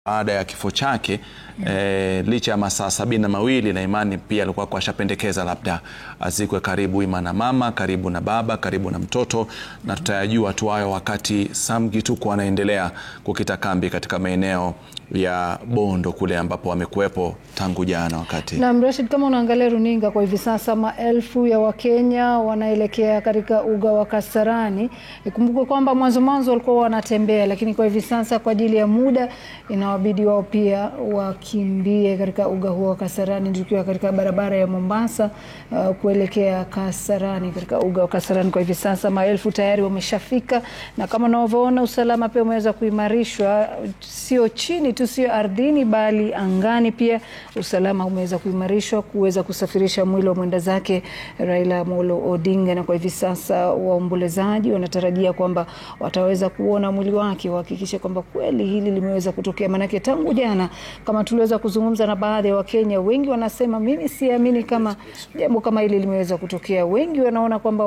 baada ya kifo chake licha ya masaa 72 na imani pia alikuwa kwa shapendekeza labda azikwe karibu ima na mama, karibu na baba, karibu na mtoto, na tutayajua tu hayo wakati Sam Gituku anaendelea kukita kambi katika maeneo ya Bondo kule ambapo amekuepo tangu jana wakati. Na Rashid, kama unaangalia runinga kwa hivi sasa, maelfu ya Wakenya wanaelekea katika uga wa Kasarani. Ikumbuke kwamba mwanzo walikuwa wanatembea, lakini kwa hivi sasa kwa ajili ya muda inawabidi wao pia wakimbie katika uga huo wa Kasarani. Tukiwa katika barabara ya Mombasa kuelekea Kasarani, katika uga wa Kasarani kwa hivi sasa maelfu tayari wameshafika, na kama unavyoona usalama pia umeweza kuimarishwa, sio chini tu, sio ardhini bali angani pia usalama umeweza kuimarishwa kuweza kusafirisha mwili wa mwenda zake Raila Amolo Odinga. Na kwa hivi sasa waombolezaji wanatarajia kwamba wataweza kuona mwili wake, wahakikishe kwamba kweli hili limeweza kutokea. Manake tangu jana kama tuliweza kuzungumza na baadhi ya Wakenya, wengi wanasema mimi siamini kama jambo kama hili limeweza kutokea. Wengi wanaona kwamba